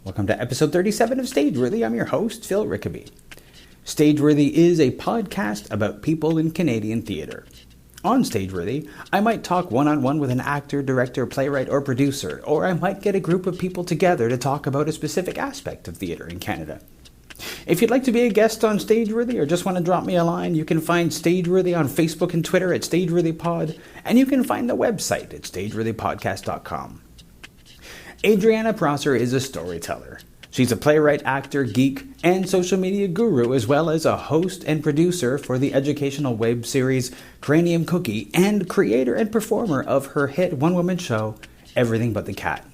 Welcome to episode 37 of Stageworthy. I'm your host, Phil Rickaby. Stageworthy is a podcast about people in Canadian theatre. On Stageworthy, I might talk one-on-one with an actor, director, playwright, or producer, or I might get a group of people together to talk about a specific aspect of theatre in Canada. If you'd like to be a guest on Stageworthy or just want to drop me a line, you can find Stageworthy on Facebook and Twitter at StageworthyPod, and you can find the website at stageworthypodcast.com. Adrianna Prosser is a storyteller. She's a playwright, actor, geek, and social media guru, as well as a host and producer for the educational web series Cranium Cookie, and creator and performer of her hit one-woman show, Everything But the Cat.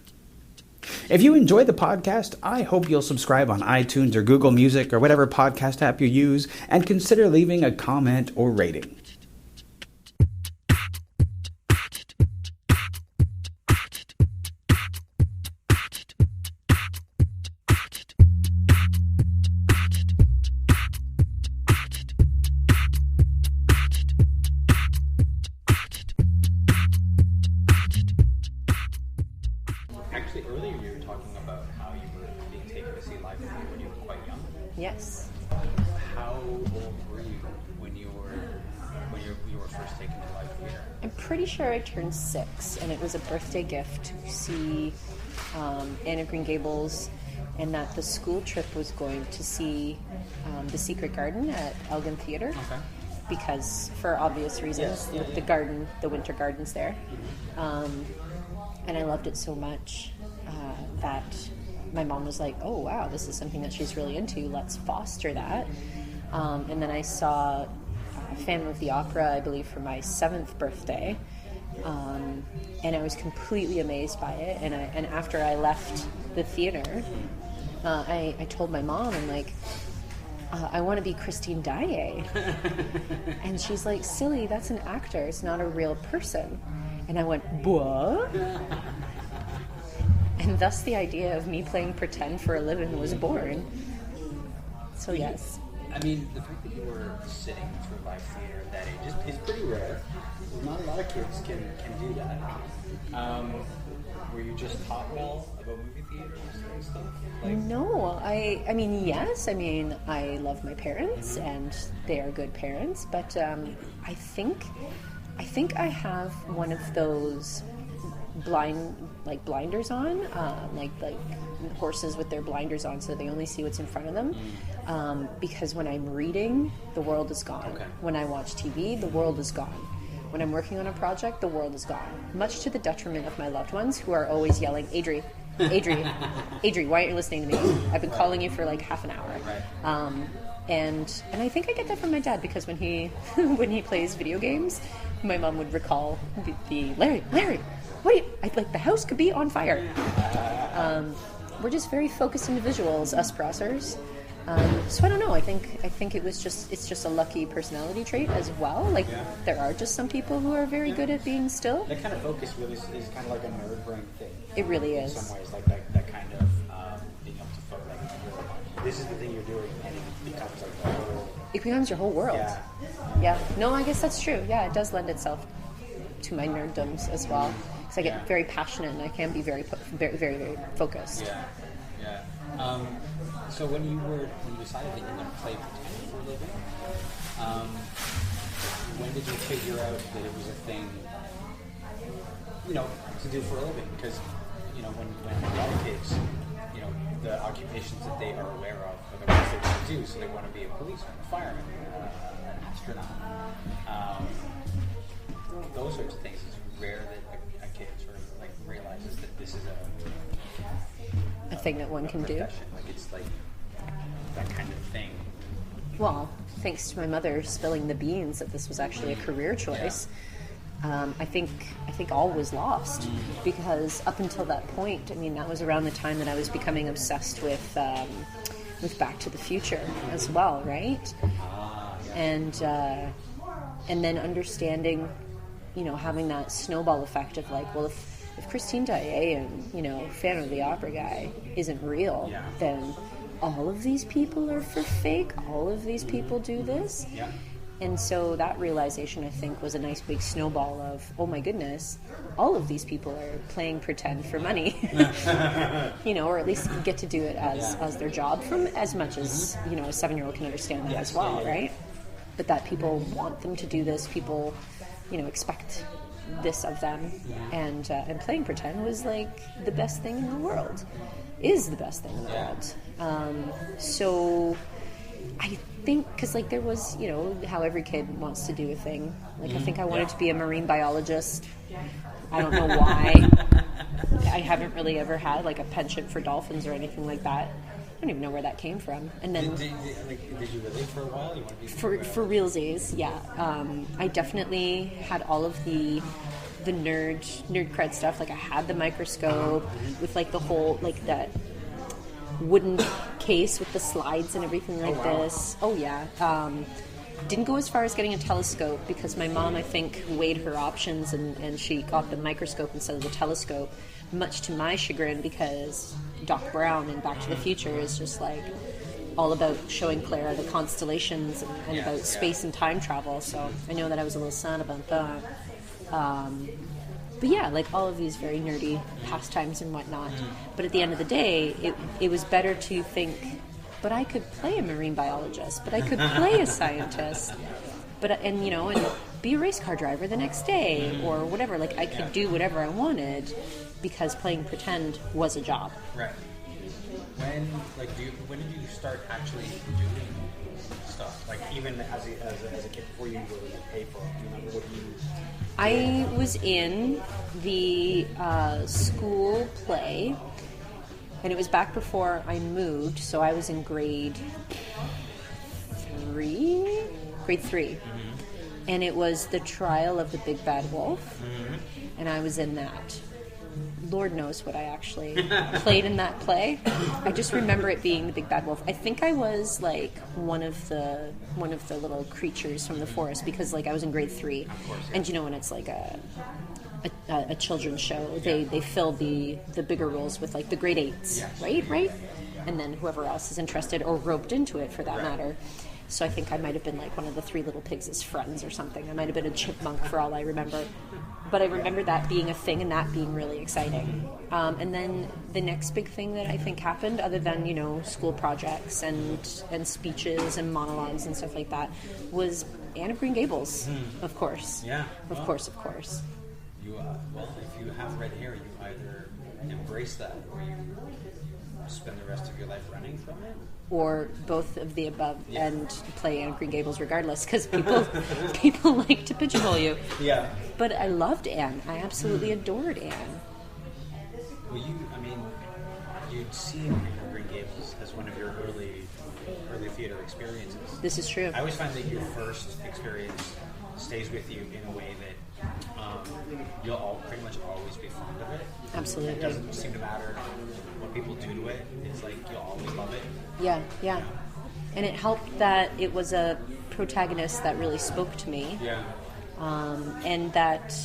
If you enjoy the podcast, I hope you'll subscribe on iTunes or Google Music or whatever podcast app you use, and consider leaving a comment or rating. Actually, earlier you were talking about how you were being taken to see live theater when you were quite young. Yes. How old were you when you were first taken to live theater? I'm pretty sure I turned 6, and it was a birthday gift to see Anne of Green Gables, and that the school trip was going to see The Secret Garden at Elgin Theatre. Okay. Because, for obvious reasons, the garden, the winter garden's there. And I loved it so much that my mom was like, oh wow, this is something that she's really into, let's foster that. And then I saw Phantom of the Opera, I believe, for my 7th birthday. And I was completely amazed by it. And after I left the theater, I told my mom, I'm like, I want to be Christine Daae. And she's like, silly, that's an actor, it's not a real person. And I went, what? And thus the idea of me playing pretend for a living was born. So yes. I mean, the fact that you were sitting through live theater at that age is pretty rare. Not a lot of kids can do that. Were you just taught well about movie theater and stuff? No, I mean, yes. I mean, I love my parents, and they are good parents. But I think I have one of those blinders on, like horses with their blinders on, so they only see what's in front of them. Because when I'm reading, the world is gone. Okay. When I watch TV, the world is gone. When I'm working on a project, the world is gone. Much to the detriment of my loved ones, who are always yelling, Adri, why aren't you listening to me? I've been calling you for like half an hour. Right. And I think I get that from my dad, because when he plays video games, my mom would recall the Larry, what? The house could be on fire. We're just very focused individuals, us Prossers. So I don't know. I think it's just a lucky personality trait as well. There are just some people who are very good at being still. That kind of focus really is kind of like a nerd brain thing. It really is. In some ways, like that kind of being able to focus. This is the thing you're doing, and it becomes like the whole. It becomes your whole world. Yeah. No, I guess that's true. Yeah, it does lend itself to my nerddoms as well. Because I get very passionate, and I can be very, very, very focused. Yeah. So when you decided that you were going to play pretend for a living, when did you figure out that it was a thing, to do for a living? Because, when a lot of kids, the occupations that they are aware of are the ones they want to do, so they want to be a policeman, a fireman, an astronaut. Those sorts of things. It's rare that a kid sort of realizes that this is a thing that one can do. It's like that kind of thing. Well, thanks to my mother spilling the beans that this was actually a career choice, I think all was lost, because up until that point, I mean, that was around the time that I was becoming obsessed with Back to the Future as well, right? And then understanding, having that snowball effect of if Christine Daae and Phantom of the Opera guy isn't real, then all of these people are for fake. All of these people do this. And so that realization, I think, was a nice big snowball of, oh my goodness, all of these people are playing pretend for money, or at least get to do it as their job, from as much as, a 7-year-old can understand that as well, right? But that people want them to do this, people, expect this of them, and playing pretend was like the best thing in the world, is the best thing in the world. So I think, because like there was, how every kid wants to do a thing. Like I think I wanted to be a marine biologist. I don't know why. I haven't really ever had like a penchant for dolphins or anything like that. I don't even know where that came from. And then did you really for a while? You want to be for realsies, yeah. I definitely had all of the nerd cred stuff. Like I had the microscope with like the whole like that wooden case with the slides and everything like this. Oh yeah. Didn't go as far as getting a telescope because my mom, I think, weighed her options and she got the microscope instead of the telescope, much to my chagrin, because Doc Brown in Back to the Future is just like all about showing Clara the constellations and about space and time travel. So I know that I was a little sad about that. But yeah, like all of these very nerdy pastimes and whatnot. But at the end of the day, it was better to think, but I could play a marine biologist, but I could play a scientist, and be a race car driver the next day or whatever. Like I could do whatever I wanted because playing pretend was a job. Right. When did you start actually doing stuff? Like even as a kid before you were paid for it? Do you remember what you? I was in the school play, and it was back before I moved, so I was in grade 3, and it was the trial of the Big Bad Wolf, and I was in that. Lord knows what I actually played in that play. I just remember it being the Big Bad Wolf. I think I was like one of the little creatures from the forest, because like I was in grade 3, and when it's like a children's show, they fill the bigger roles with like the grade 8s, right, and then whoever else is interested or roped into it for that matter. So I think I might have been like one of the 3 little pigs' friends or something. I might have been a chipmunk for all I remember. But I remember that being a thing and that being really exciting. And then the next big thing that I think happened, other than, school projects and speeches and monologues and stuff like that, was Anne of Green Gables, of course. Yeah. Of course. You, if you have red hair, you either embrace that or you spend the rest of your life running from it. Or both of the above, and play Anne of Green Gables regardless, because people like to pigeonhole you. Yeah. But I loved Anne. I absolutely adored Anne. Well, you'd seen Anne of Green Gables as one of your early theater experiences. This is true. I always find that your first experience stays with you in a way that you'll pretty much always be fond of it. Absolutely. It doesn't seem to matter what people do to it. It's like you'll always love it. Yeah. And it helped that it was a protagonist that really spoke to me. Yeah. And that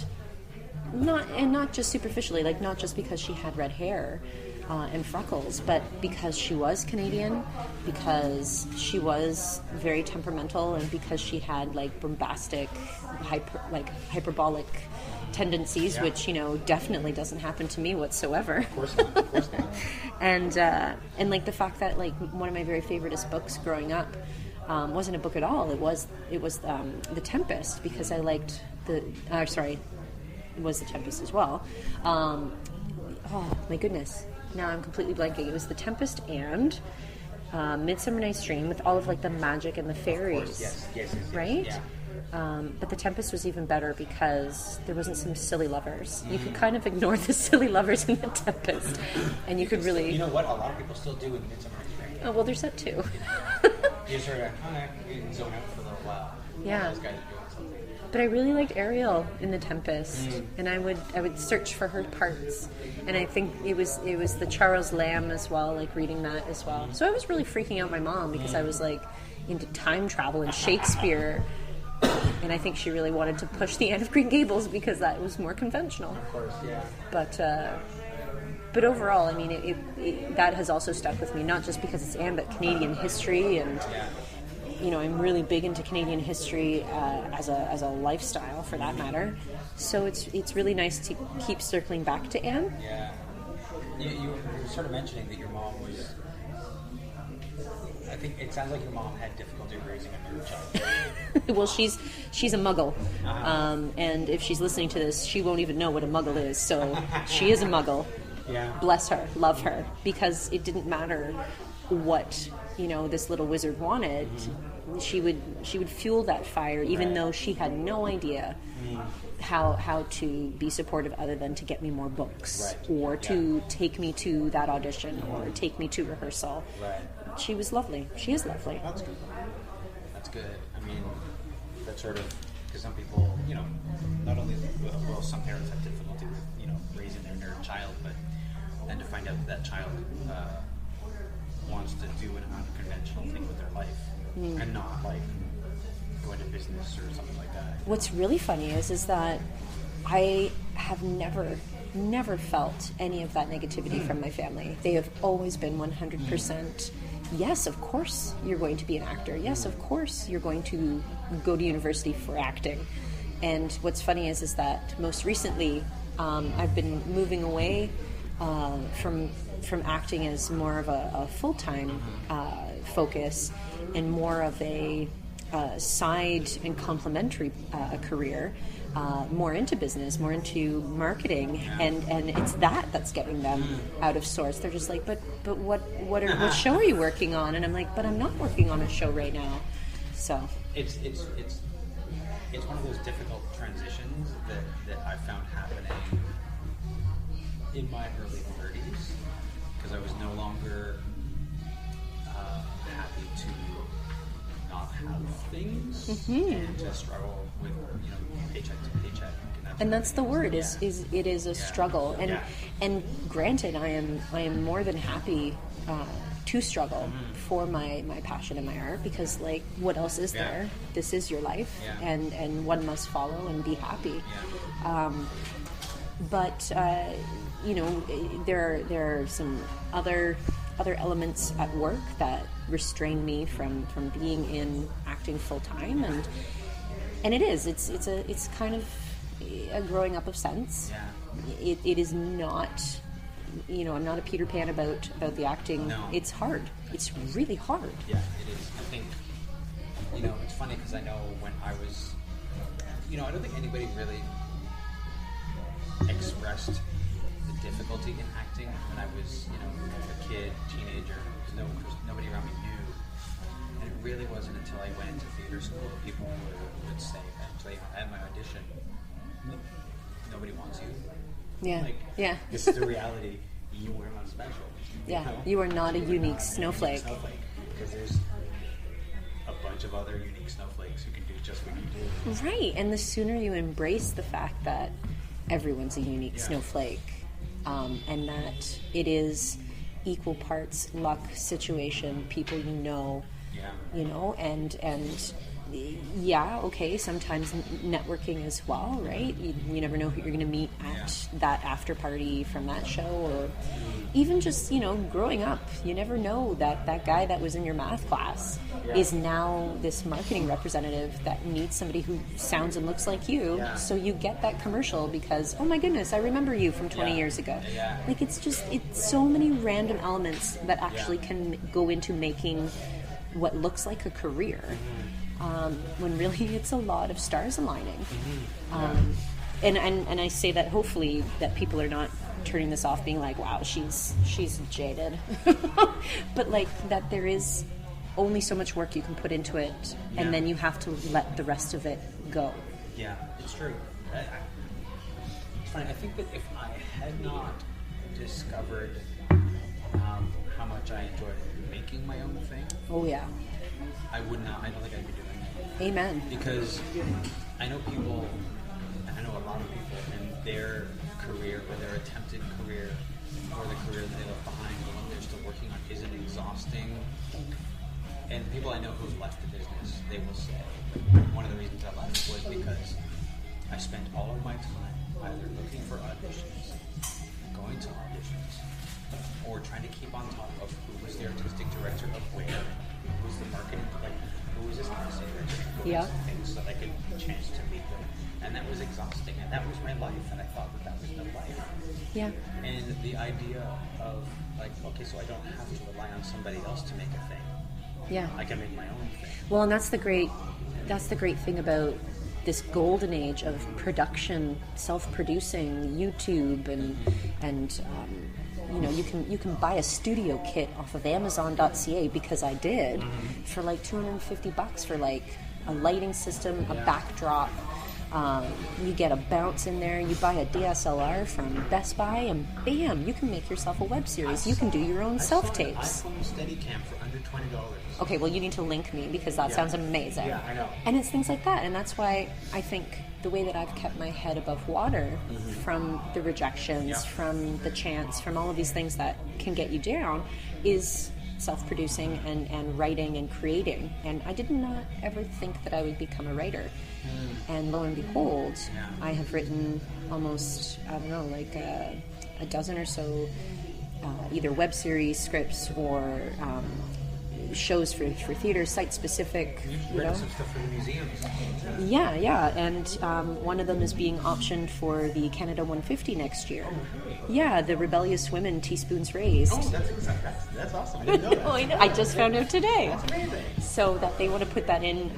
not just superficially, like not just because she had red hair and freckles, but because she was Canadian, because she was very temperamental, and because she had like bombastic, hyperbolic tendencies, which definitely doesn't happen to me whatsoever. Of course not. And like the fact that like one of my very favoriteest books growing up wasn't a book at all. It was The Tempest, because I liked it was The Tempest as well. Oh my goodness, now I'm completely blanking. It was The Tempest and Midsummer Night's Dream, with all of like the magic and the fairies. Yes. Right? Yeah. But The Tempest was even better because there wasn't some silly lovers. You could kind of ignore the silly lovers in The Tempest, and you could really... You know what? A lot of people still do in Midsummer Night's Dream. Oh, well, there's that too. You sort of you can zone out for a little while. Yeah. Those guys are doing something. But I really liked Ariel in The Tempest, and I would search for her parts, and I think it was the Charles Lamb as well, like reading that as well. So I was really freaking out my mom because I was like into time travel and Shakespeare. And I think she really wanted to push the Anne of Green Gables because that was more conventional. Of course, yeah. But overall, I mean, that has also stuck with me, not just because it's Anne, but Canadian history and I'm really big into Canadian history as a lifestyle, for that matter. So it's really nice to keep circling back to Anne. Yeah. You were sort of mentioning that your mom was... I think it sounds like your mom had difficulty raising a nerd child. Well, she's a muggle. And if she's listening to this, she won't even know what a muggle is. So she is a muggle. Yeah. Bless her, love her, because it didn't matter what this little wizard wanted. She would fuel that fire, even though she had no idea how to be supportive other than to get me more books or to take me to that audition or take me to rehearsal. Right. She was lovely. She is lovely. That's good. That's good. I mean, that's sort of, because some people, not only will some parents have difficulty with, raising their nerd child, but then to find out that child wants to do an unconventional thing with their life and not like go into business or something like that. What's really funny is that I have never felt any of that negativity from my family. They have always been 100%. Yes, of course you're going to be an actor. Yes, of course you're going to go to university for acting. And what's funny is that most recently I've been moving away from acting as more of a full-time focus and more of a side and complementary career, more into business, more into marketing, and it's that's getting them out of sorts. They're just like, but what show are you working on? And I'm like, but I'm not working on a show right now. So it's one of those difficult transitions that I found happening in my early 30s, because I was no longer happy to not have things and to struggle with paycheck to paycheck. And that's the word is it is a struggle. And granted, I am more than happy to struggle for my passion and my art, because like, what else is there? This is your life, and one must follow and be happy. But there are some other elements at work that restrain me from being in acting full time, and it's kind of a growing up of sense. It is not, I'm not a Peter Pan about the acting. No. It's hard. It's really hard. Yeah, it is. I think it's funny because I know when I was, I don't think anybody really expressed the difficulty in acting when I was, a kid, teenager. Nobody around me knew. And it really wasn't until I went into theater school that people would say, actually, at my audition, nobody wants you. Yeah. This is the reality. You are not special. You are not a unique snowflake. Because there's a bunch of other unique snowflakes who can do just what you do. Right, and the sooner you embrace the fact that everyone's a unique snowflake, and that it is equal parts luck, situation, people and sometimes networking as well, right? You never know who you're going to meet at that after party from that show, or even just, growing up, you never know that guy that was in your math class is now this marketing representative that needs somebody who sounds and looks like you, so you get that commercial because, oh my goodness, I remember you from 20 years ago. Like, it's so many random elements that actually can go into making what looks like a career. When really it's a lot of stars aligning. And I say that hopefully that people are not turning this off being like, wow, she's jaded. But like, that there is only so much work you can put into it, and then you have to let the rest of it go. Yeah, it's true. It's funny, I think that if I had not discovered how much I enjoyed making my own thing, I don't think I'd be doing it. Amen. Because I know people, and I know a lot of people, and their career or their attempted career or the career that they left behind, the one they're still working on, isn't exhausting. And people I know who've left the business, they will say, one of the reasons I left was because I spent all of my time either looking for auditions, going to auditions, or trying to keep on top of who was the artistic director of where, was the marketing, like, who was this person? Yeah. Things so that I could chance to meet them. And that was exhausting, and that was my life, and I thought that was no life. Yeah. And the idea of, like, okay, so I don't have to rely on somebody else to make a thing. Yeah. I can make my own thing. Well, and that's the great thing about this golden age of production, self-producing, YouTube, and you can buy a studio kit off of Amazon.ca, because I did, for like $250 for like a lighting system, a backdrop. You get a bounce in there, you buy a DSLR from Best Buy, and bam, you can make yourself a web series. You can do your own self-tapes. iPhone Steadicam for under $20. Okay, well, you need to link me, because that sounds amazing. Yeah, I know. And it's things like that, and that's why I think the way that I've kept my head above water from the rejections, from the chance, from all of these things that can get you down, is self-producing and writing and creating. And I did not ever think that I would become a writer. And lo and behold, I have written almost, I don't know, like a dozen or so either web series scripts or shows for theater, site-specific. You've written some stuff for the museums. Yeah, and one of them is being optioned for the Canada 150 next year. Yeah, the Rebellious Women Teaspoons Raised. Oh, that's awesome. I didn't know that. I just found out today. That's amazing. So that they want to put that in,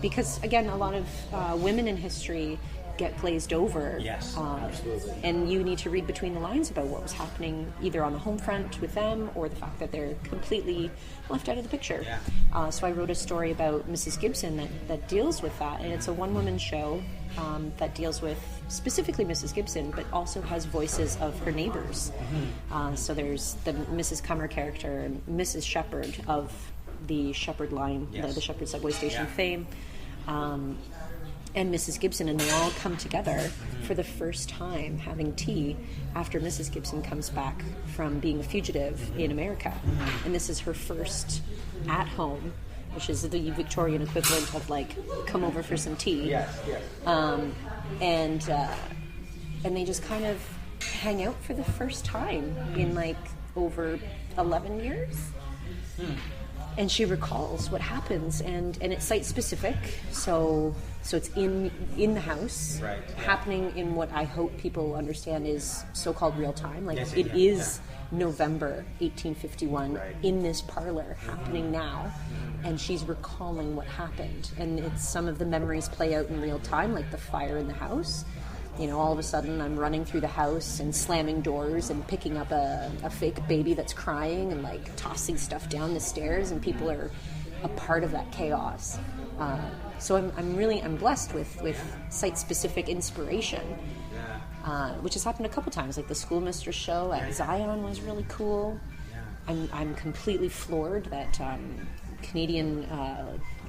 because, again, a lot of women in history get glazed over. Yes, absolutely. And you need to read between the lines about what was happening either on the home front with them, or the fact that they're completely left out of the picture. Yeah. So I wrote a story about Mrs. Gibson that deals with that, and it's a one-woman show that deals with specifically Mrs. Gibson, but also has voices of her neighbors. So there's the Mrs. Cummer character, and Mrs. Shepherd of the Shepherd line, the Shepherd subway station fame. And Mrs. Gibson, and they all come together for the first time having tea after Mrs. Gibson comes back from being a fugitive in America. And this is her first at home, which is the Victorian equivalent of like, come over for some tea. Yes. And they just kind of hang out for the first time in like over 11 years. And she recalls what happens, and it's site specific, so it's in the house, Right. happening in what I hope people understand is so-called real time. Like, Yes, it exactly. is November 1851 Right. in this parlor happening now, and she's recalling what happened. And it's some of the memories play out in real time, like the fire in the house. You know, all of a sudden I'm running through the house and slamming doors and picking up a fake baby that's crying and like tossing stuff down the stairs, and people are a part of that chaos. So I'm blessed with site-specific inspiration, which has happened a couple times. Like the schoolmistress show at Zion was really cool. I'm completely floored that Canadian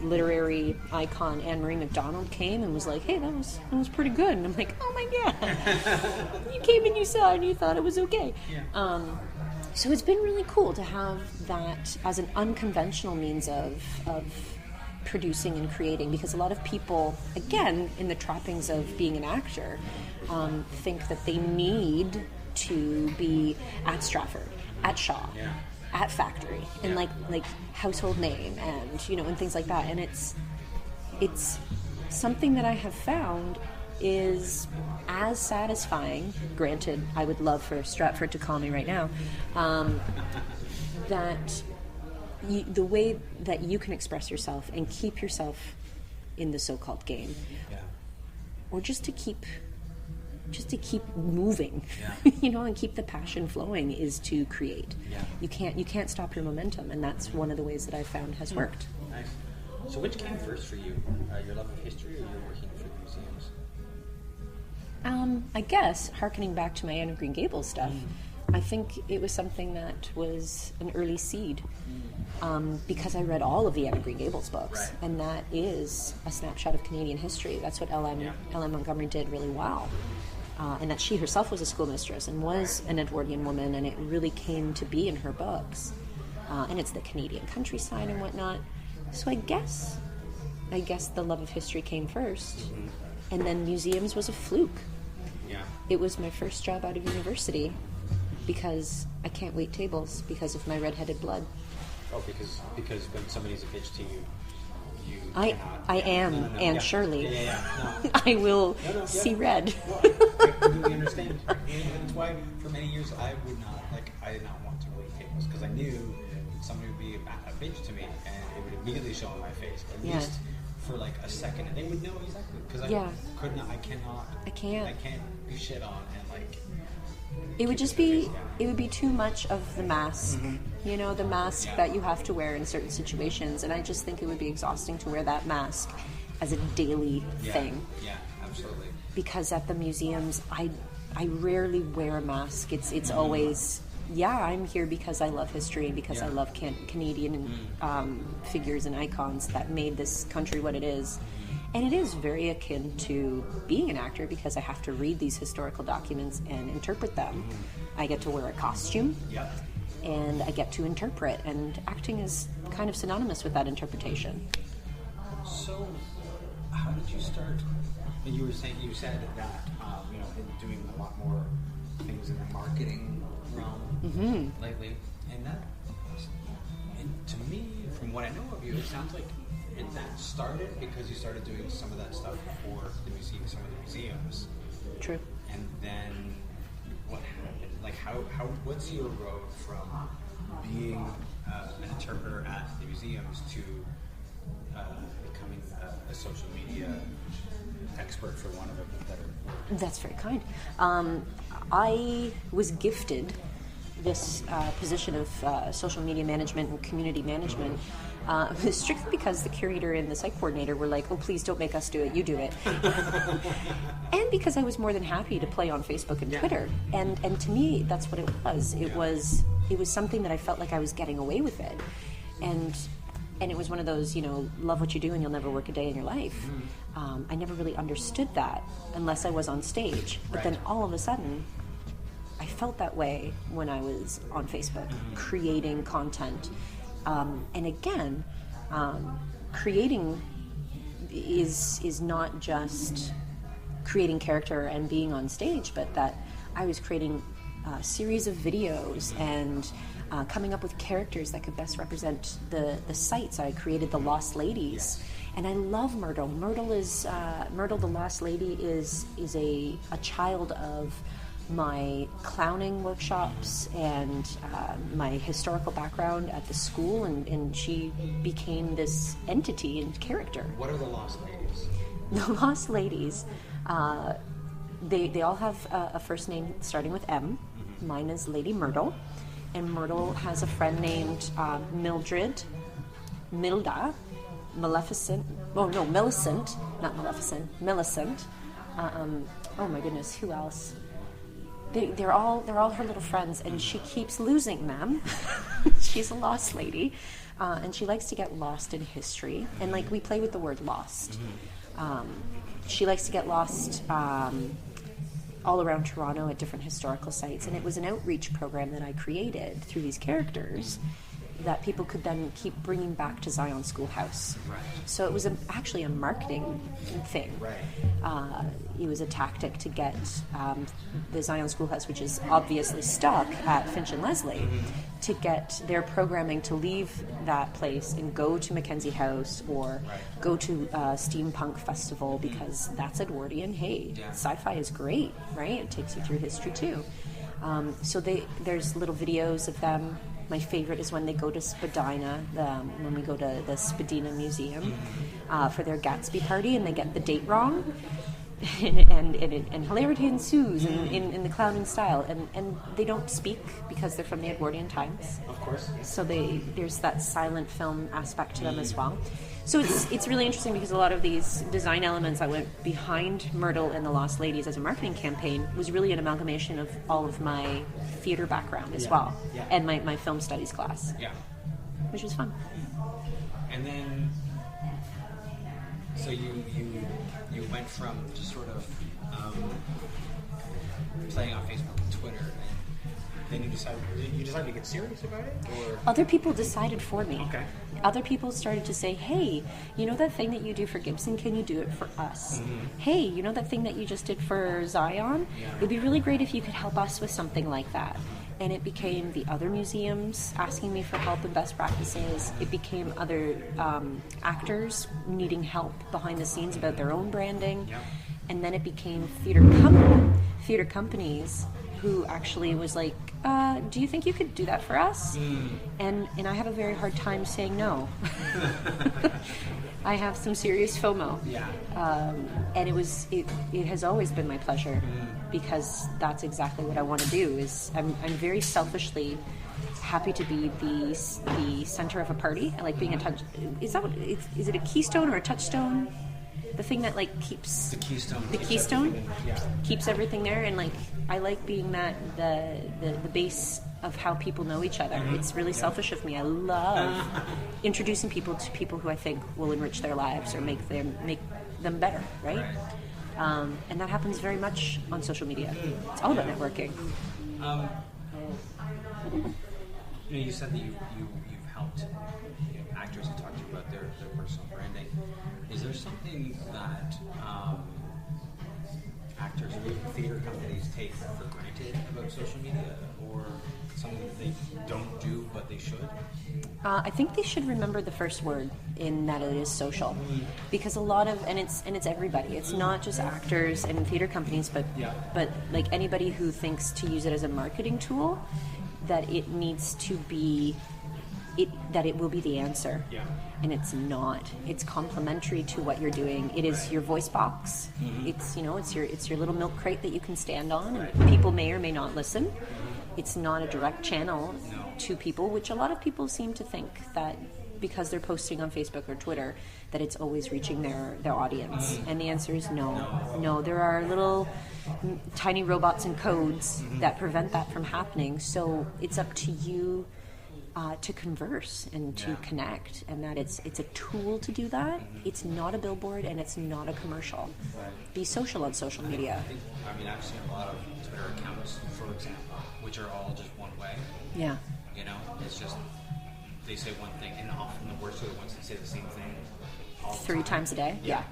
literary icon Anne-Marie MacDonald came and was like, hey, that was pretty good. And I'm like, oh my God. You came and you saw and you thought it was okay. So it's been really cool to have that as an unconventional means of producing and creating, because a lot of people, again, in the trappings of being an actor, think that they need to be at Stratford, at Shaw, at Factory, and like household name, and and things like that. And it's something that I have found is as satisfying. Granted, I would love for Stratford to call me right now. That the way that you can express yourself and keep yourself in the so-called game, or just to keep moving, and keep the passion flowing, is to create. You can't stop your momentum, and that's one of the ways that I've found has worked. Nice. So which came first for you? Your love of history, or your working for the museums? I guess, hearkening back to my Anne of Green Gables stuff, I think it was something that was an early seed, because I read all of the Anne of Green Gables books, and that is a snapshot of Canadian history. That's what L.M. Montgomery did really well. And that she herself was a schoolmistress and was an Edwardian woman, and it really came to be in her books. And it's the Canadian countryside and whatnot. So I guess the love of history came first, and then museums was a fluke. It was my first job out of university, because I can't wait tables because of my redheaded blood. Oh, because when somebody's a bitch to you, you I cannot. am, No, and yeah. Shirley. No. I will see red. No, I completely understand. And it's why for many years I did not want to go to tables because I knew somebody would be a bitch to me and it would immediately show on my face. At least for like a second, and they would know exactly because I can't be shit on and like. It would be too much of the mask, you know, the mask that you have to wear in certain situations, and I just think it would be exhausting to wear that mask as a daily thing. Yeah, absolutely. Because at the museums, I rarely wear a mask. It's always, I'm here because I love history, because I love Canadian figures and icons that made this country what it is. And it is very akin to being an actor because I have to read these historical documents and interpret them. I get to wear a costume, and I get to interpret, and acting is kind of synonymous with that interpretation. So, how did you start? You said that in doing a lot more things in the marketing realm lately, and to me, from what I know of you, it sounds like. And that started because you started doing some of that stuff for the museum, some of the museums. True. And then what happened? Like, what's your road from being an interpreter at the museums to becoming a social media expert, for one of a better word? That's very kind. I was gifted this position of social media management and community management strictly because the curator and the site coordinator were like, oh, please don't make us do it, you do it. And because I was more than happy to play on Facebook and Twitter. And to me, that's what it was. It was something that I felt like I was getting away with it. And it was one of those, love what you do and you'll never work a day in your life. I never really understood that unless I was on stage. But then all of a sudden, I felt that way when I was on Facebook, creating content. And again, creating is not just creating character and being on stage, but that I was creating a series of videos and coming up with characters that could best represent the sites. I created the Lost Ladies, and I love Myrtle. Myrtle the Lost Lady is a child of my clowning workshops and my historical background at the school, and she became this entity and character. What are the Lost Ladies? The Lost Ladies, they all have a first name starting with M. Mine is Lady Myrtle, and Myrtle has a friend named Mildred, Milda, Maleficent. Oh no, Millicent, not Maleficent, Millicent. Oh my goodness, who else? They're all her little friends, and she keeps losing them. She's a lost lady, and she likes to get lost in history. And like we play with the word lost. She likes to get lost all around Toronto at different historical sites, and it was an outreach program that I created through these characters that people could then keep bringing back to Zion Schoolhouse. Right. So it was actually a marketing thing. Right. It was a tactic to get the Zion Schoolhouse, which is obviously stuck at Finch and Leslie, to get their programming to leave that place and go to Mackenzie House or go to Steampunk Festival, because that's Edwardian. Hey, sci-fi is great, right? It takes you through history too. So there's little videos of them. My favorite is when they go to Spadina, when we go to the Spadina Museum for their Gatsby party, and they get the date wrong, and hilarity ensues in the clowning style, and they don't speak because they're from the Edwardian times. Of course. So there's that silent film aspect to them as well. So it's really interesting because a lot of these design elements that went behind Myrtle and the Lost Ladies as a marketing campaign was really an amalgamation of all of my theater background as well, and my film studies class, which was fun. And then, so you went from just sort of playing on Facebook and Twitter, and then you decided to get serious about it, or other people decided for me. Okay. Other people started to say, hey, you know that thing that you do for Gibson, can you do it for us? Hey, you know that thing that you just did for Zion? It would be really great if you could help us with something like that. And it became the other museums asking me for help and best practices. It became other actors needing help behind the scenes about their own branding. Yeah. And then it became theater companies who actually was like, do you think you could do that for us? And I have a very hard time saying no. I have some serious FOMO. Yeah. And it has always been my pleasure because that's exactly what I want to do. Is I'm very selfishly happy to be the center of a party. I like being a touch. Is it a keystone or a touchstone? The thing that like keeps The keystone. keeps everything there, and like I like being that the base of how people know each other. It's really selfish of me. I love introducing people to people who I think will enrich their lives or make them better, right? And that happens very much on social media. It's all about networking. You said that you've helped actors who talk to you about their personal branding. Is there something that actors or even theater companies take for granted about social media, or something that they don't do but they should? I think they should remember the first word in that it is social, because a lot of and it's everybody. It's not just actors and theater companies, but like anybody who thinks to use it as a marketing tool, that it needs to be that it will be the answer. Yeah. And it's not. It's complementary to what you're doing. It is your voice box. It's it's your little milk crate that you can stand on, and people may or may not listen. It's not a direct channel to people, which a lot of people seem to think that because they're posting on Facebook or Twitter that it's always reaching their audience. And the answer is no. No, there are little tiny robots and codes that prevent that from happening. So it's up to you to converse and to connect, and that it's a tool to do that. It's not a billboard and it's not a commercial. Be social on social media. I've seen a lot of Twitter accounts, for example, which are all just one way. Yeah. It's just they say one thing, and often the worst are the ones that say the same thing all the 3 times a day. Yeah.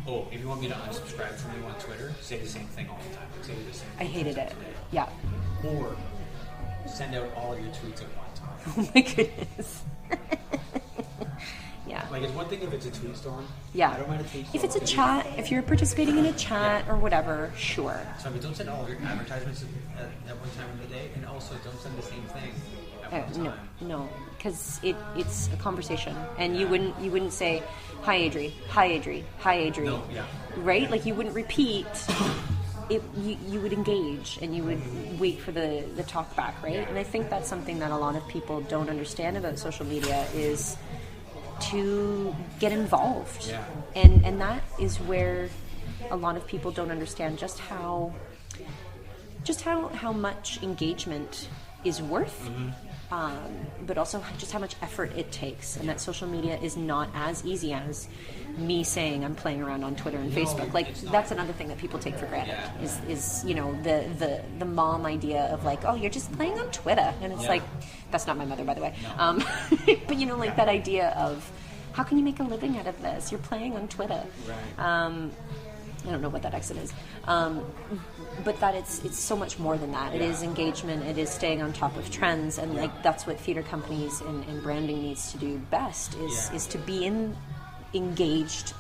Oh, if you want me to unsubscribe from you on Twitter, say the same thing all the time. Say the same thing. I hated it. Yeah. Or send out all of your tweets at one time. Oh my goodness. Yeah. Like, it's one thing if it's a tweet storm. Yeah. I don't mind a tweet storm. If it's a chat, if you're participating in a chat or whatever, sure. So don't send all of your advertisements at one time of the day, and also don't send the same thing at one time. No, because it's a conversation, and you wouldn't say, "Hi, Adri. Hi, Adri. Hi, Adri." No, yeah. Right? Like you wouldn't repeat. You would engage and you would wait for the talk back, right? And I think that's something that a lot of people don't understand about social media is to get involved. Yeah. And that is where a lot of people don't understand just how much engagement is worth. But also just how much effort it takes, and that social media is not as easy as me saying I'm playing around on Twitter and Facebook. Like that's another thing that people take for granted is the mom idea of like, oh, you're just playing on Twitter, and it's like that's not my mother, by the way. But that idea of how can you make a living out of this? You're playing on Twitter. Right. I don't know what that accent is. But that it's so much more than that. It is engagement. It is staying on top of trends, and like that's what theater companies and branding needs to do best is to be engaged.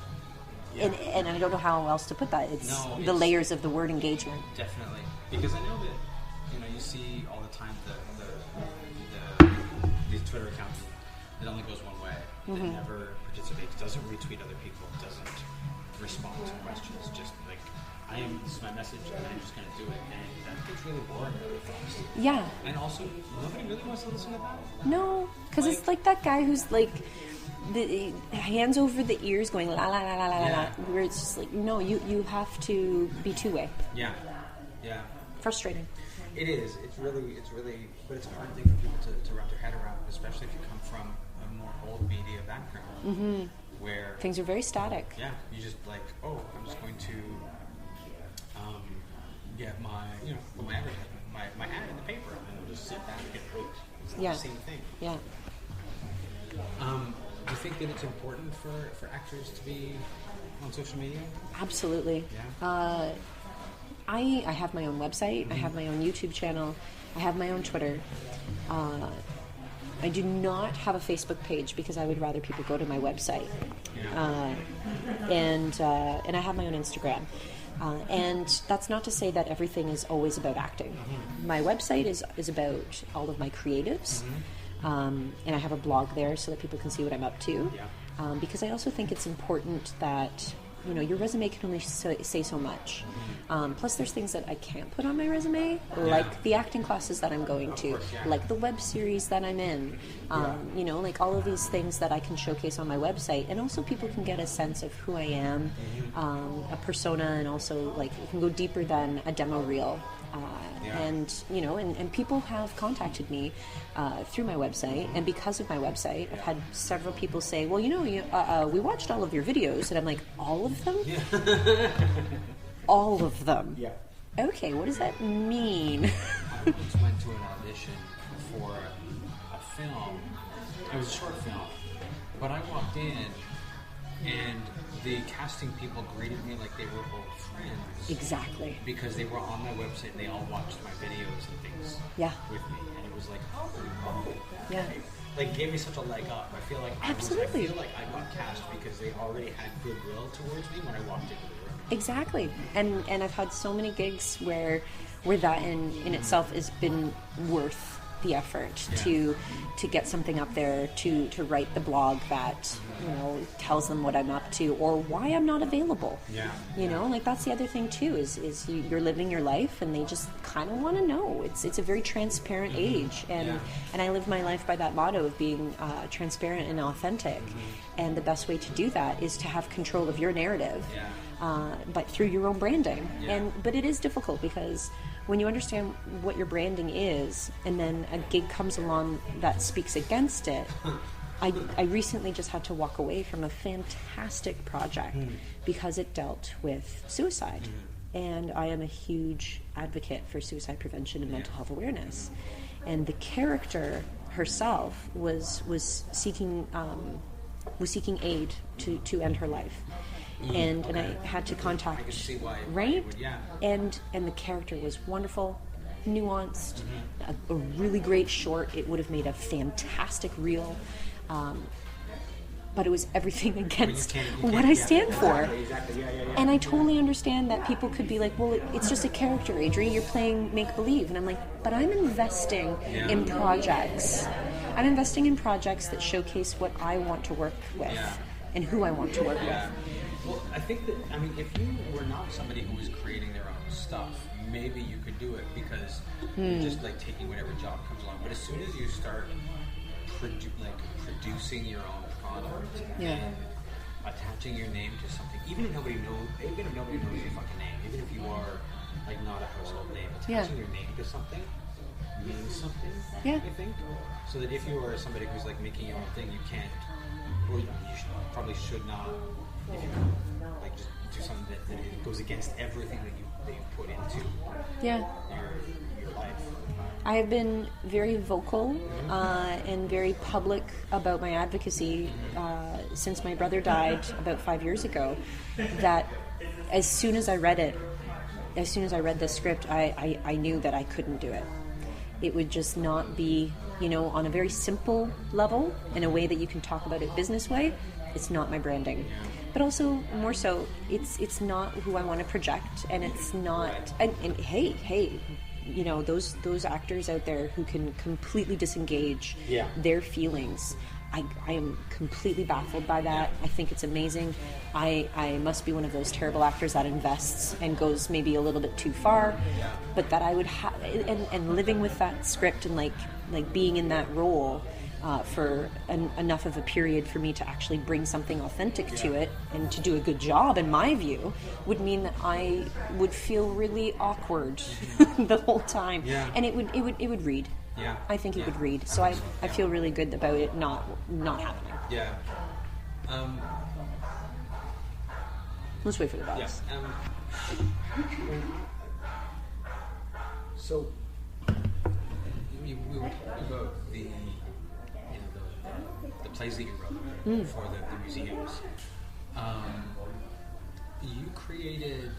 And I don't know how else to put that. It's the layers of the word engagement. Definitely, because I know that you see all the time these Twitter accounts that only goes one way. That never participates, doesn't retweet other people, doesn't respond to questions, just like this is my message and I'm just going to do it, and that gets really boring really fast. Yeah. And also, nobody really wants to listen to that. No, because it's like that guy who's like the hands over the ears going la la la la la la, where it's just like no, you have to be two-way. Yeah. Frustrating. It is. It's really, but it's a hard thing for people to wrap their head around, especially if you come from a more old media background. Where things are very static. Yeah, you just like, oh, I'm just going to get my, put my advertisement, my ad in the paper, and I'll just sit back and wait. It's not the same thing. Yeah. Do you think that it's important for actors to be on social media? Absolutely. Yeah. I have my own website. I have my own YouTube channel. I have my own Twitter. I do not have a Facebook page because I would rather people go to my website. And I have my own Instagram. And that's not to say that everything is always about acting. My website is about all of my creatives. And I have a blog there so that people can see what I'm up to. Because I also think it's important that, you know, your resume can only say so much. Plus there's things that I can't put on my resume, like the acting classes that I'm going to, like the web series that I'm in, you know, like all of these things that I can showcase on my website. And also people can get a sense of who I am, a persona, and also like it can go deeper than a demo reel. And, you know, and people have contacted me through my website, and because of my website, I've had several people say, well, you know, we watched all of your videos, and I'm like, all of them? All of them? Yeah. Okay, what does that mean? I once went to an audition for a film. It was a short film, but I walked in, and the casting people greeted me like they were old friends. Exactly. Because they were on my website and they all watched my videos and things with me. And it was like, oh. Yeah. Like, gave me such a leg up. I feel like I feel like I got cast because they already had goodwill towards me when I walked into the room. Exactly. And I've had so many gigs where that in itself has been worth the effort to get something up there, to write the blog that, you know, tells them what I'm up to or why I'm not available. You know, like that's the other thing too, is you're living your life and they just kind of want to know. It's a very transparent age, and I live my life by that motto of being transparent and authentic. And the best way to do that is to have control of your narrative, but through your own branding. But it is difficult because when you understand what your branding is and then a gig comes along that speaks against it, I recently just had to walk away from a fantastic project because it dealt with suicide. And I am a huge advocate for suicide prevention and mental health awareness. And the character herself was seeking aid to end her life. And I had to contact, I can see why right? And the character was wonderful, nuanced, a really great short. It would have made a fantastic reel, but it was everything against what I stand for. And I totally understand that people could be like, well, it's just a character, Adri, you're playing make-believe. And I'm like, but I'm investing in projects. I'm investing in projects that showcase what I want to work with and who I want to work with. Well, I think that, I mean, if you were not somebody who was creating their own stuff, maybe you could do it because you're just like taking whatever job comes along. But as soon as you start producing your own product and attaching your name to something, even if nobody knows your fucking name, even if you are like not a household name, attaching your name to something means something. I think so that if you are somebody who's like making your own thing, you can't, or you probably should not. If you like just do something that goes against everything that you put into your life. I have been very vocal and very public about my advocacy since my brother died about 5 years ago. That as soon as I read this script, I knew that I couldn't do it. It would just not be, you know, on a very simple level, in a way that you can talk about it business way. It's not my branding. But also, more so, it's not who I want to project, and it's not. And hey, you know, those actors out there who can completely disengage their feelings. I am completely baffled by that. I think it's amazing. I must be one of those terrible actors that invests and goes maybe a little bit too far, but that I would have and living with that script and like being in that role. For enough of a period for me to actually bring something authentic to it and to do a good job, in my view, would mean that I would feel really awkward the whole time, and it would read. I think it would read. So I feel really good about it not happening. Let's wait for the dogs. So we were talking about the plays that you wrote for the museums. You created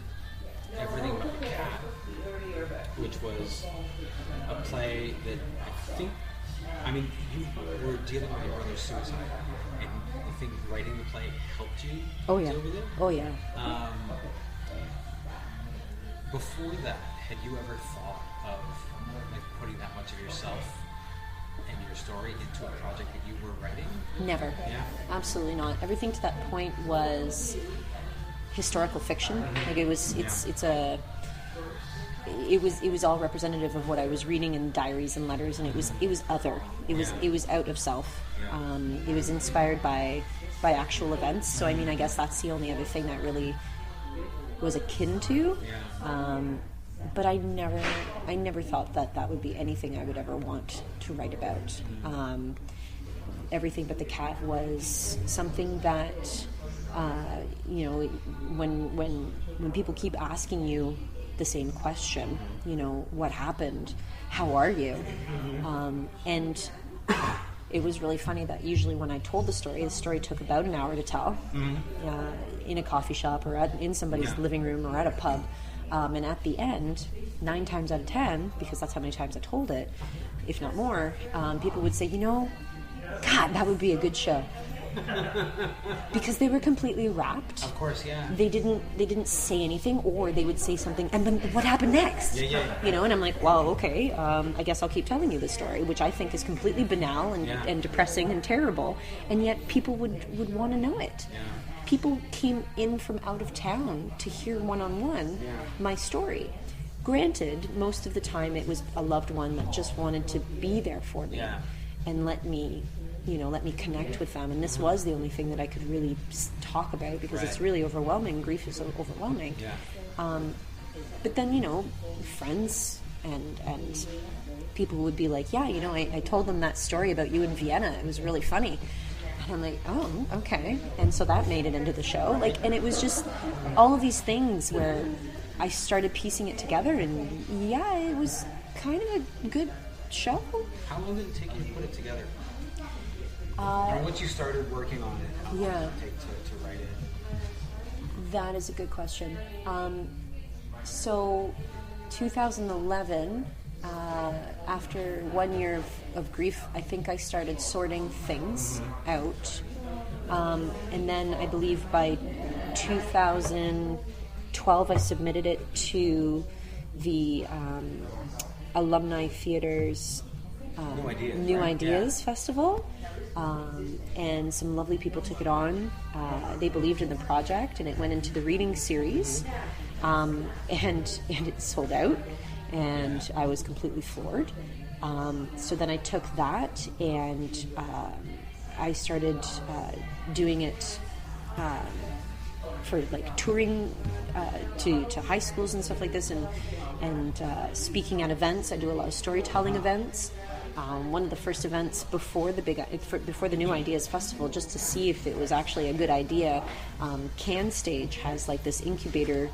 Everything But the Cat, which was a play that I mean, you were dealing with your brother's suicide, and I think writing the play helped you deal with it? Oh, yeah. Before that, had you ever thought of like putting that much of yourself and your story into a project that you were writing? Never. Yeah. Absolutely not. Everything to that point was historical fiction. Like it was all representative of what I was reading in diaries and letters, and it was other. It was out of self. It was inspired by actual events. So I mean, I guess that's the only other thing that really was akin to. But I never thought that would be anything I would ever want to write about. Everything But the Cat was something that when people keep asking you the same question, what happened, how are you, and it was really funny that usually when I told the story took about an hour to tell, in a coffee shop or in somebody's living room or at a pub, and at the end, 9 times out of 10, because that's how many times I told it, if not more, people would say, God, that would be a good show. Because they were completely wrapped. Of course, yeah. They didn't say anything, or they would say something, and then what happened next? And I'm like, well, okay, I guess I'll keep telling you the story, which I think is completely banal and depressing and terrible, and yet people would want to know it. Yeah. People came in from out of town to hear one-on-one my story. Granted, most of the time it was a loved one that just wanted to be there for me and let me connect with them. And this was the only thing that I could really talk about, because it's really overwhelming. Grief is overwhelming. But then, friends and people would be like, I told them that story about you in Vienna. It was really funny. And I'm like, oh, okay. And so that made it into the show. And it was just all of these things where I started piecing it together, and it was kind of a good show. How long did it take you to put it together? Or once you started working on it, how long did it take to write it? That is a good question. So 2011, after 1 year of grief, I think I started sorting things out. And then I believe by 2012, I submitted it to the Alumni Theater's New Ideas Festival. And some lovely people took it on. They believed in the project, and it went into the reading series, and it sold out, and I was completely floored. So then I took that, and I started doing it for touring to high schools and stuff like this, and speaking at events. I do a lot of storytelling events. One of the first events before the New Ideas Festival, just to see if it was actually a good idea, Can Stage has this incubator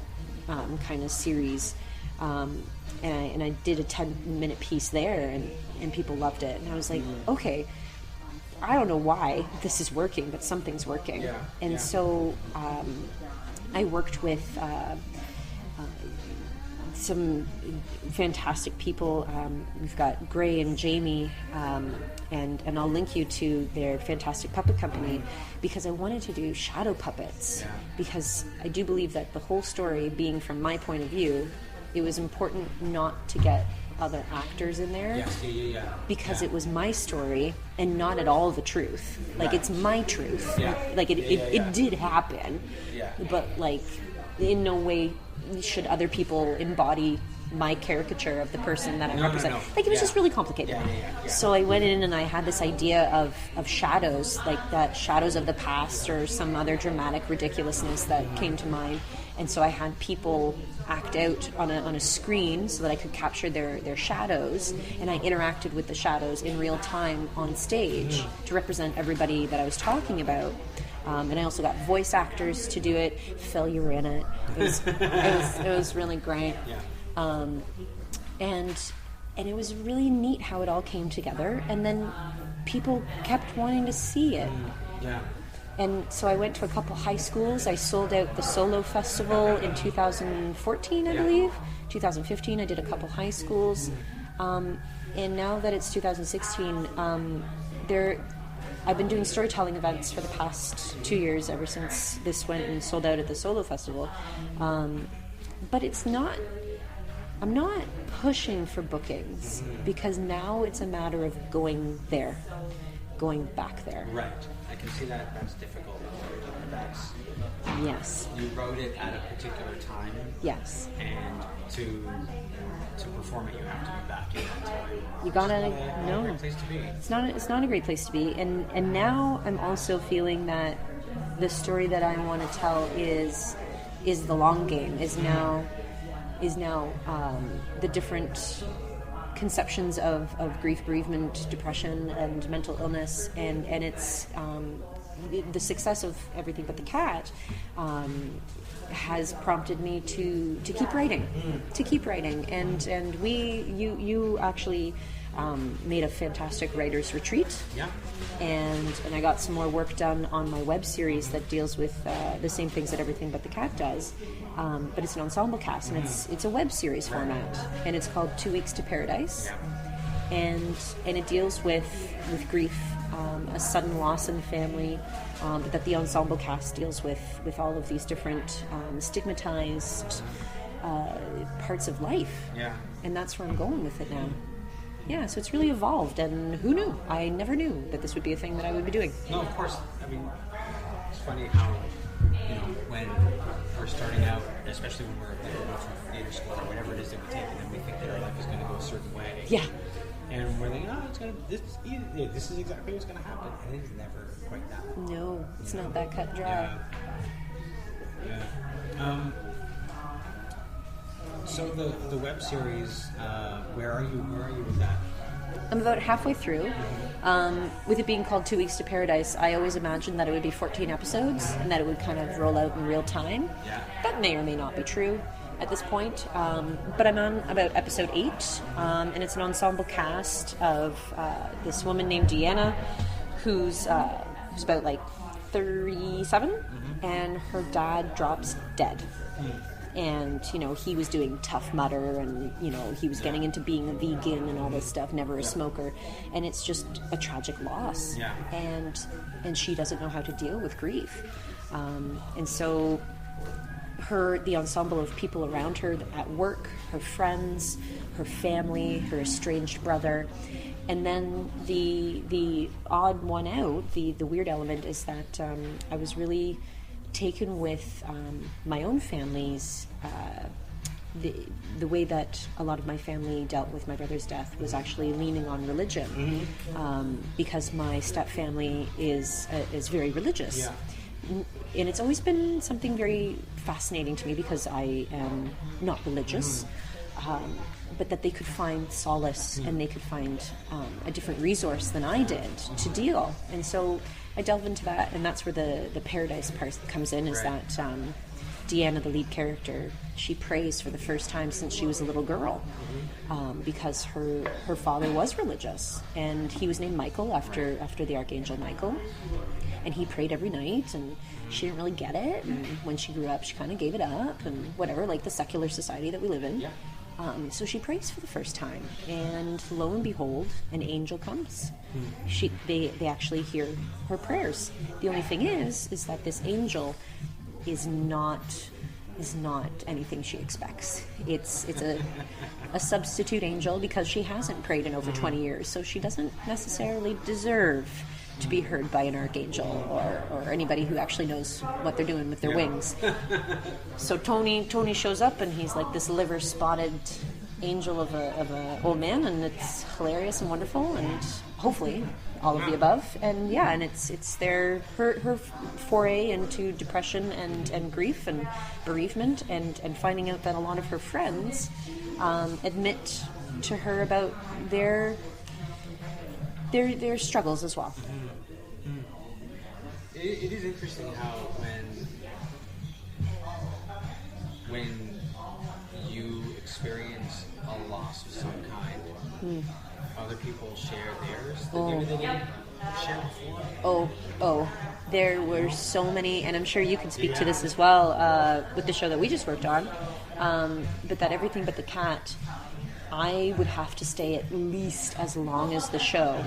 kind of series, and I did a 10-minute piece there, and people loved it, and I was like, okay, I don't know why this is working, but something's working. So I worked with some fantastic people. We've got Gray and Jamie, and I'll link you to their fantastic puppet company, because I wanted to do shadow puppets, because I do believe that the whole story being from my point of view, it was important not to get other actors in there, because it was my story and not at all the truth. It's my truth. It did happen, but in no way should other people embody my caricature of the person that I represent. It was just really complicated. So I went in and I had this idea of shadows, that shadows of the past or some other dramatic ridiculousness that came to mind. And so I had people act out on a screen so that I could capture their shadows, and I interacted with the shadows in real time on stage to represent everybody that I was talking about. And I also got voice actors to do it. Phil, you were in it. It was really great. And it was really neat how it all came together. And then people kept wanting to see it. And so I went to a couple high schools. I sold out the Solo Festival in 2014, I believe. 2015, I did a couple high schools. And now that it's 2016, I've been doing storytelling events for the past 2 years, ever since this went and sold out at the Solo Festival. But I'm not pushing for bookings, because now it's a matter of going back there. Right. I can see that that's difficult. Yes. You wrote it at a particular time. Yes. And to perform it, you have to be back in that time. You gotta Not a great place to be. It's not a great place to be. And now I'm also feeling that the story that I want to tell is the long game. Is now the different conceptions of grief, bereavement, depression, and mental illness, and it's the success of Everything But the Cat has prompted me to keep writing, and you actually made a fantastic writer's retreat. Yeah. And I got some more work done on my web series that deals with the same things that Everything But the Cat does, but it's an ensemble cast, and it's a web series format, and it's called 2 Weeks to Paradise, and it deals with grief, a sudden loss in the family, but that the ensemble cast deals with all of these different stigmatized parts of life, and that's where I'm going with it now. Yeah, so it's really evolved, and who knew? I never knew that this would be a thing that I would be doing. No, of course. I mean, it's funny how, when we're starting out, especially when we're going through theater school or whatever it is that we take, and then we think that our life is going to go a certain way. Yeah. And we're like, this is exactly what's going to happen. And it is never quite that. No, it's not that cut and dry. Yeah. So the web series, where are you with that? I'm about halfway through. With it being called 2 Weeks to Paradise, I always imagined that it would be 14 episodes and that it would kind of roll out in real time. Yeah. That may or may not be true at this point. But I'm on about episode 8, and it's an ensemble cast of this woman named Deanna, who's about like 37, and her dad drops dead. And, he was doing Tough Mudder, and, he was getting into being a vegan and all this stuff, never a smoker. And it's just a tragic loss. Yeah. And she doesn't know how to deal with grief. And so the ensemble of people around her at work, her friends, her family, her estranged brother. And then the odd one out, the weird element is that I was really taken with my own family's the way that a lot of my family dealt with my brother's death was actually leaning on religion, because my stepfamily is very religious. Yeah. And it's always been something very fascinating to me, because I am not religious, but that they could find solace and they could find a different resource than I did to deal. And so I delve into that, and that's where the paradise part comes in, is Right. that Deanna, the lead character, she prays for the first time since she was a little girl, because her father was religious, and he was named Michael after the Archangel Michael, and he prayed every night, and she didn't really get it, and when she grew up she kind of gave it up, and whatever, like the secular society that we live in. Yeah. So she prays for the first time, and lo and behold, an angel comes. They actually hear her prayers. The only thing is that this angel is not anything she expects. It's a substitute angel, because she hasn't prayed in over 20 years, so she doesn't necessarily deserve to be heard by an archangel or anybody who actually knows what they're doing with their wings. So Tony shows up, and he's like this liver-spotted angel of a old man, and it's hilarious and wonderful, and hopefully all of the above. And and it's her foray into depression and grief and bereavement, and finding out that a lot of her friends admit to her about their struggles as well. It is interesting how when you experience a loss of some kind, other people share theirs that they didn't share before? Oh, there were so many, and I'm sure you can speak to this as well with the show that we just worked on. But that Everything But the Cat, I would have to stay at least as long as the show,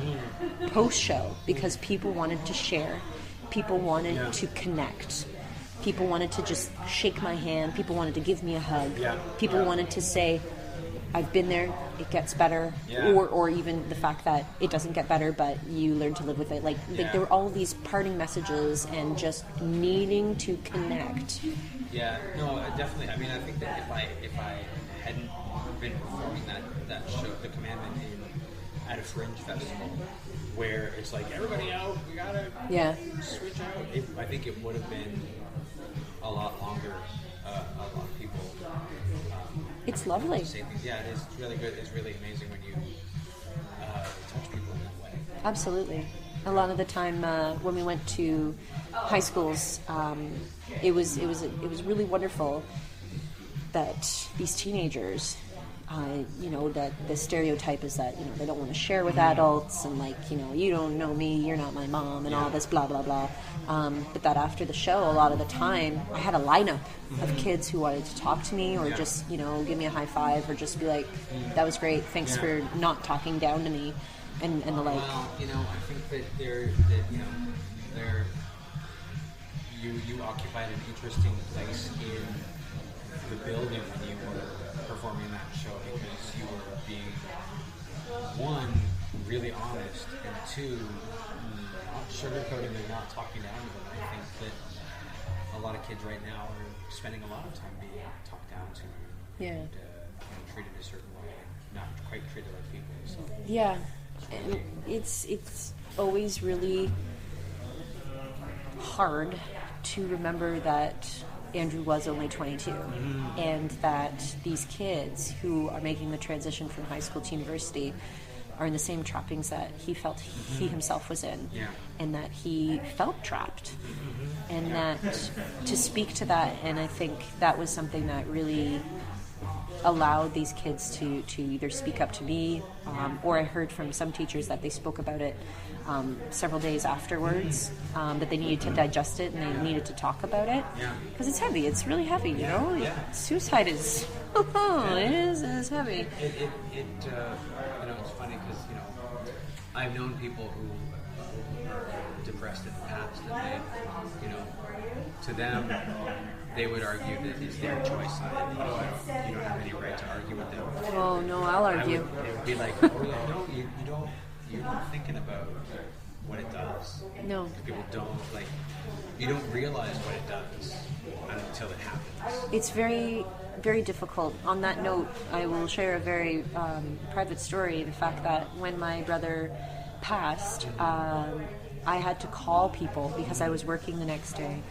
post-show, because people wanted to share, people wanted to connect, people wanted to just shake my hand, people wanted to give me a hug, people wanted to say, I've been there, it gets better, or even the fact that it doesn't get better, but you learn to live with it. Like there were all these parting messages and just needing to connect. Yeah, no, definitely. I mean, I think that if I hadn't been performing that show, The Commandment, at a Fringe festival, where it's like, everybody out, we gotta switch out, I think it would have been a lot longer. A lot of people. It's lovely. Say things. Yeah, it is really good. It's really amazing when you touch people in that way. Absolutely. A lot of the time when we went to high schools, it was really wonderful that these teenagers, that the stereotype is that they don't want to share with adults, and you don't know me, you're not my mom, and all this blah blah blah. But that after the show, a lot of the time, I had a lineup of kids who wanted to talk to me, or just give me a high five, or just be like, "That was great, thanks for not talking down to me," and the like. Well, I think that you occupied an interesting place in the building when you were performing that show, because you were being, one, really honest, and two, not sugarcoating and not talking down to them. I think that a lot of kids right now are spending a lot of time being talked down to and treated a certain way, and not quite treated like people. So. Yeah, and it's always really hard to remember that Andrew was only 22, and that these kids who are making the transition from high school to university are in the same trappings that he felt he himself was in, and that he felt trapped, and that to speak to that, and I think that was something that really allowed these kids to either speak up to me, or I heard from some teachers that they spoke about it several days afterwards, that they needed to digest it and they needed to talk about it, because it's heavy. It's really heavy, Suicide is it's heavy. It's funny because I've known people who are depressed in the past, and they, to them, they would argue that it's their choice, and you don't have any right to argue with them. Oh no, I'll argue. They would be like, you're not thinking about what it does. No. People don't, you don't realize what it does until it happens. It's very, very difficult. On that note, I will share a very private story. The fact that when my brother passed, I had to call people because I was working the next day.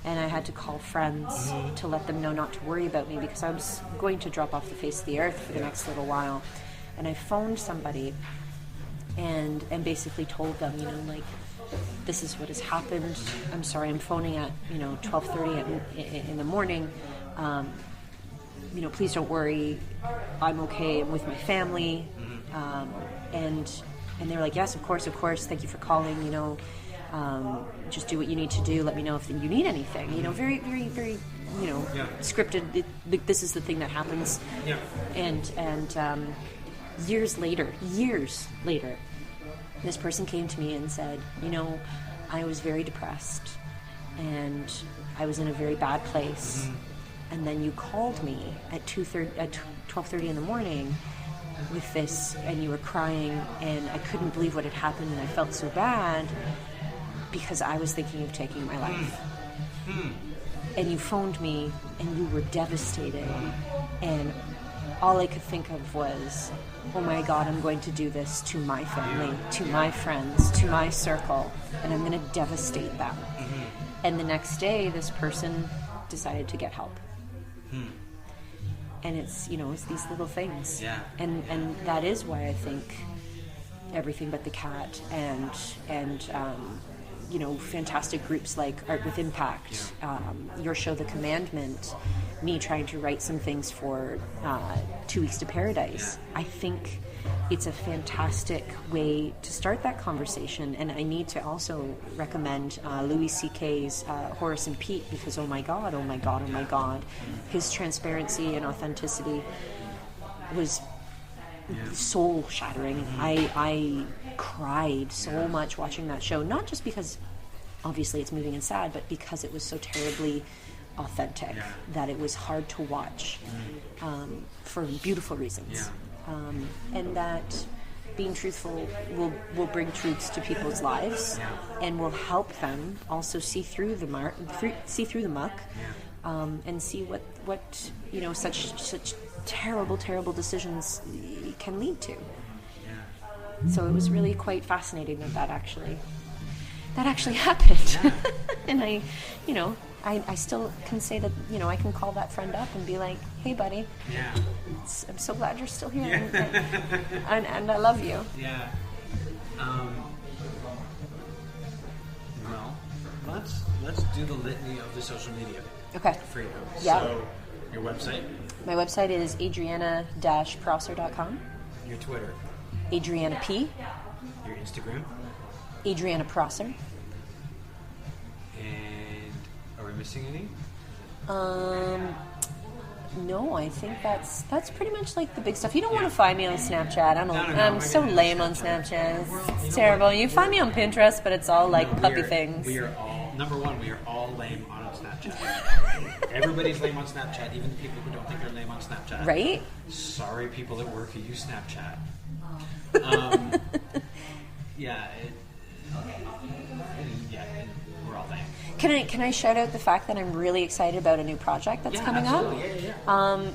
And I had to call friends to let them know not to worry about me, because I was going to drop off the face of the earth for the next little while. And I phoned somebody and basically told them, this is what has happened. I'm sorry, I'm phoning at 12:30 in the morning. Please don't worry. I'm okay. I'm with my family. And they were like, yes, of course. Thank you for calling. Just do what you need to do. Let me know if you need anything. Very, very, very, scripted. This is the thing that happens. Yeah. And years later, this person came to me and said, I was very depressed and I was in a very bad place. And then you called me at 12:30 in the morning with this, and you were crying, and I couldn't believe what had happened, and I felt so bad because I was thinking of taking my life. And you phoned me and you were devastated, and all I could think of was, oh my God, I'm going to do this to my family, to my friends, to my circle, and I'm going to devastate them. And the next day, this person decided to get help. And it's these little things. Yeah. And that is why I think Everything But the Cat and fantastic groups like Art with Impact, your show, The Commandment, me trying to write some things for 2 Weeks to Paradise. I think it's a fantastic way to start that conversation. And I need to also recommend Louis C.K.'s Horace and Pete, because oh my God, oh my God, oh my God, his transparency and authenticity was soul shattering. I cried so much watching that show, not just because obviously it's moving and sad, but because it was so terribly authentic that it was hard to watch for beautiful reasons. And that being truthful will bring truths to people's lives and will help them also see through the muck and see what you know such terrible decisions can lead to. So it was really quite fascinating that actually happened. And I still can say that, I can call that friend up and be like, hey buddy, I'm so glad you're still here, and I love you. Well, let's do the litany of the social media. Okay. For you. Yeah. So, your website? My website is Adrianna-Prosser.com. Your Twitter? Adrianna P. Your Instagram? Adrianna Prosser. And are we missing any? No, I think that's pretty much like the big stuff. You don't want to find me on Snapchat. I'm so lame on Snapchat. It's terrible. You find me on Pinterest, but it's all like puppy things. We are all, number one, we are all lame on Snapchat. Everybody's lame on Snapchat, even the people who don't think they're lame on Snapchat. Right? Sorry, people at work who use Snapchat. We're all lame. Can I shout out the fact that I'm really excited about a new project that's coming up? I'm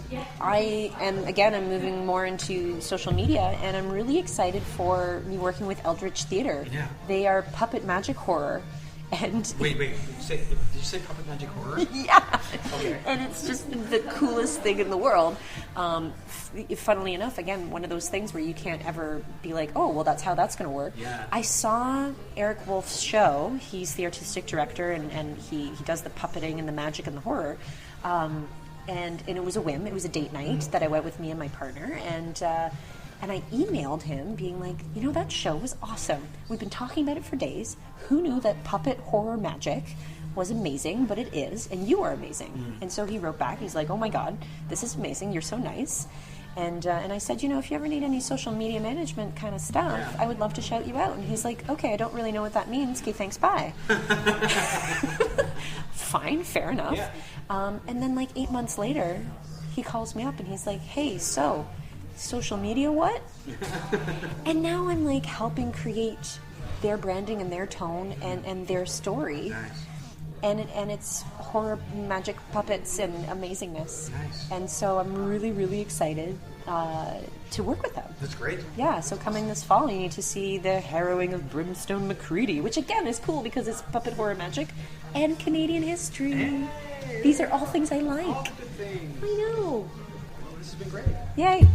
moving more into social media, and I'm really excited for me working with Eldritch Theatre. Yeah. They are puppet magic horror. And wait, did you say puppet magic horror? Yeah. Okay. And it's just the coolest thing in the world. Funnily enough, again, one of those things where you can't ever be like, oh, well, that's how that's going to work. Yeah. I saw Eric Wolf's show. He's the artistic director, and he does the puppeting and the magic and the horror. And it was a whim. It was a date night that I went with me and my partner, and I emailed him being like, that show was awesome. We've been talking about it for days. Who knew that puppet horror magic was amazing, but it is, and you are amazing. And so he wrote back. He's like, oh my God, this is amazing. You're so nice. And I said, if you ever need any social media management kind of stuff, I would love to shout you out. And he's like, okay, I don't really know what that means. Okay, thanks, bye. Fine, fair enough. Yeah. And then 8 months later, he calls me up and he's like, hey, so social media what? And now I'm helping create their branding and their tone and their story. Nice. And it's horror, magic, puppets, and amazingness. Nice. And so I'm really, really excited to work with them. That's great. Yeah, so coming this fall, you need to see the harrowing of Brimstone McCready, which again is cool because it's puppet horror magic and Canadian history. Hey. These are all things I like. All the good things. I know. Well, this has been great. Yay.